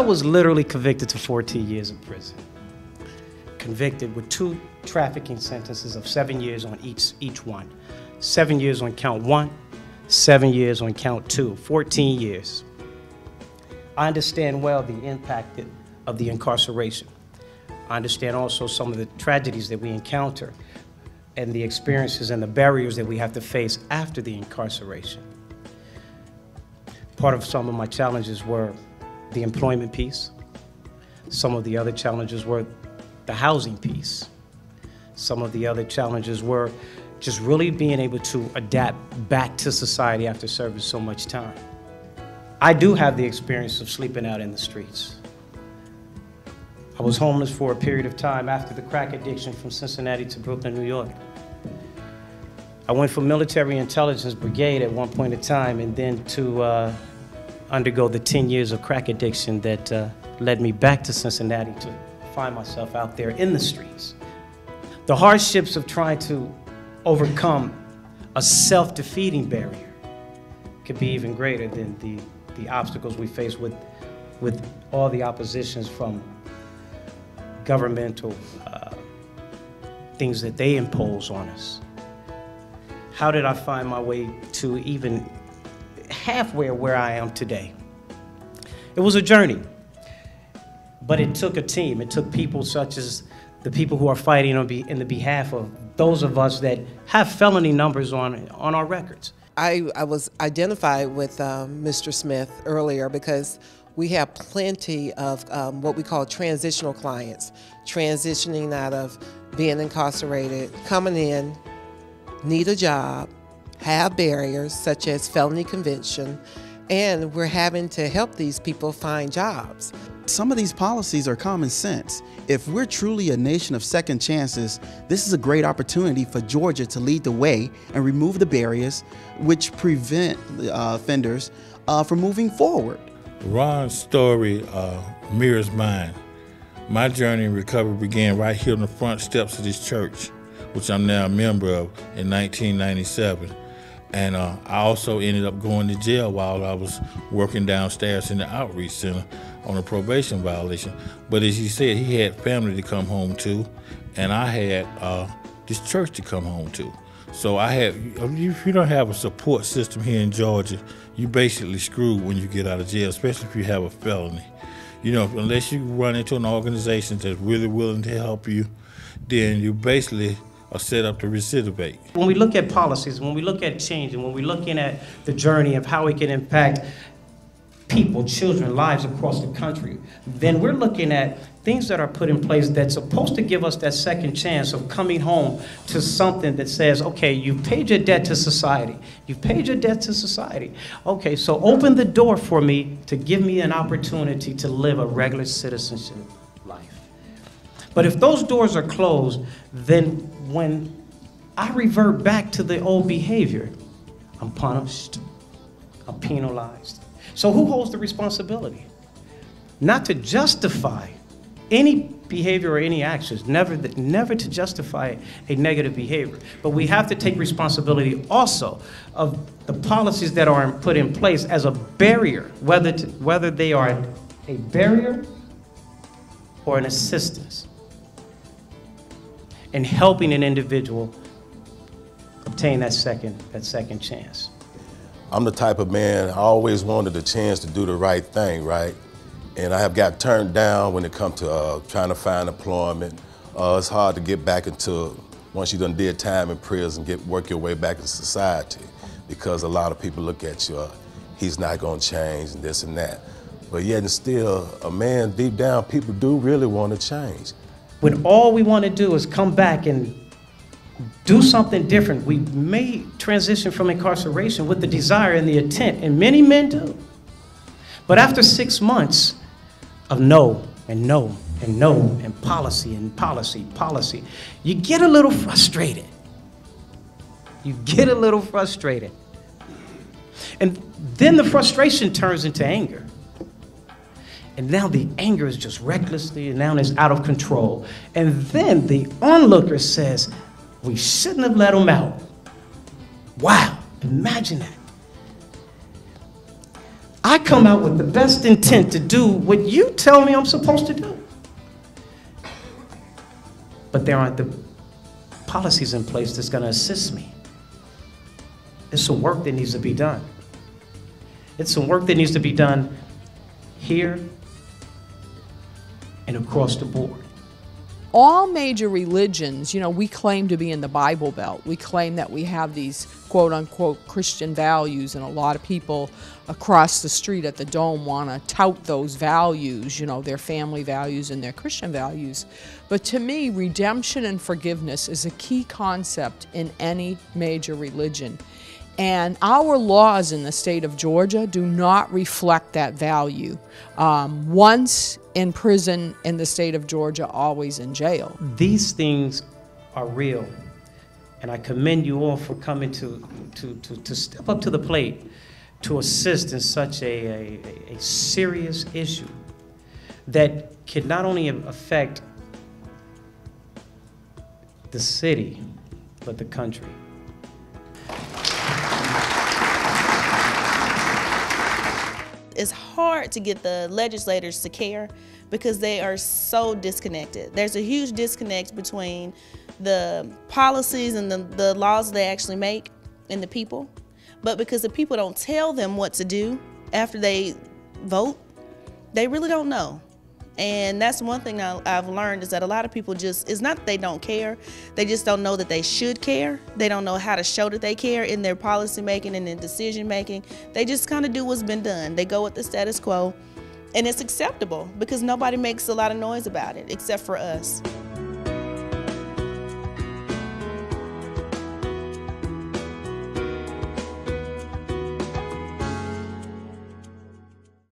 was literally convicted to 14 years in prison. Convicted with 2 trafficking sentences of 7 years on each one. 7 years on count 1, 7 years on count 2, 14 years. I understand well the impact of the incarceration. I understand also some of the tragedies that we encounter and the experiences and the barriers that we have to face after the incarceration. Part of some of my challenges were the employment piece. Some of the other challenges were the housing piece. Some of the other challenges were just really being able to adapt back to society after serving so much time. I do have the experience of sleeping out in the streets. I was homeless for a period of time after the crack addiction from Cincinnati to Brooklyn, New York. I went for military intelligence brigade at one point in time, and then to undergo the 10 years of crack addiction that led me back to Cincinnati to find myself out there in the streets. The hardships of trying to overcome a self-defeating barrier could be even greater than the obstacles we face with all the oppositions from governmental things that they impose on us. How did I find my way to even halfway where I am today? It was a journey, but it took a team. It took people such as the people who are fighting in the behalf of those of us that have felony numbers on our records. I was identified with Mr. Smith earlier because we have plenty of what we call transitional clients, transitioning out of being incarcerated, coming in, need a job, have barriers such as felony conviction, and we're having to help these people find jobs. Some of these policies are common sense. If we're truly a nation of second chances, this is a great opportunity for Georgia to lead the way and remove the barriers which prevent offenders from moving forward. Ron's story mirrors mine. My journey in recovery began right here on the front steps of this church, which I'm now a member of, in 1997. And I also ended up going to jail while I was working downstairs in the outreach center on a probation violation. But as he said, he had family to come home to, and I had this church to come home to. So if you don't have a support system here in Georgia, you basically screwed when you get out of jail, especially if you have a felony. You know, unless you run into an organization that's really willing to help you, then you basically are set up to recidivate. When we look at policies, when we look at change, and when we're looking at the journey of how we can impact people, children, lives across the country, then we're looking at things that are put in place that's supposed to give us that second chance of coming home to something that says, okay, you've paid your debt to society. You've paid your debt to society. Okay, so open the door for me to give me an opportunity to live a regular citizenship life. But if those doors are closed, then when I revert back to the old behavior, I'm punished, I'm penalized. So who holds the responsibility? Not to justify any behavior or any actions, never to justify a negative behavior. But we have to take responsibility also of the policies that are put in place as a barrier, whether they are a barrier or an assistance in helping an individual obtain that second chance. I'm the type of man, I always wanted a chance to do the right thing, right? And I have got turned down when it comes to trying to find employment. It's hard to get back into, once you done did time in prison, work your way back into society, because a lot of people look at you, he's not gonna change and this and that. But yet and still, a man deep down, people do really want to change. When all we want to do is come back and do something different, we may transition from incarceration with the desire and the intent, and many men do. But after 6 months of no, and no, and no, and policy, and policy, policy, you get a little frustrated. You get a little frustrated. And then the frustration turns into anger. And now the anger is just recklessly, and now it's out of control. And then the onlooker says, we shouldn't have let him out. Wow, imagine that. I come out with the best intent to do what you tell me I'm supposed to do. But there aren't the policies in place that's going to assist me. There's some work that needs to be done. It's some work that needs to be done here and across the board. All major religions, we claim to be in the Bible Belt. We claim that we have these quote-unquote Christian values, and a lot of people across the street at the Dome want to tout those values, their family values and their Christian values. But to me, redemption and forgiveness is a key concept in any major religion. And our laws in the state of Georgia do not reflect that value. Once in prison in the state of Georgia, always in jail. These things are real, and I commend you all for coming to step up to the plate to assist in such a serious issue that can not only affect the city, but the country. It's hard to get the legislators to care because they are so disconnected. There's a huge disconnect between the policies and the laws they actually make and the people. But because the people don't tell them what to do after they vote, they really don't know. And that's one thing I've learned, is that a lot of people it's not that they don't care, they just don't know that they should care. They don't know how to show that they care in their policy making and in decision making. They just kind of do what's been done. They go with the status quo, and it's acceptable because nobody makes a lot of noise about it except for us.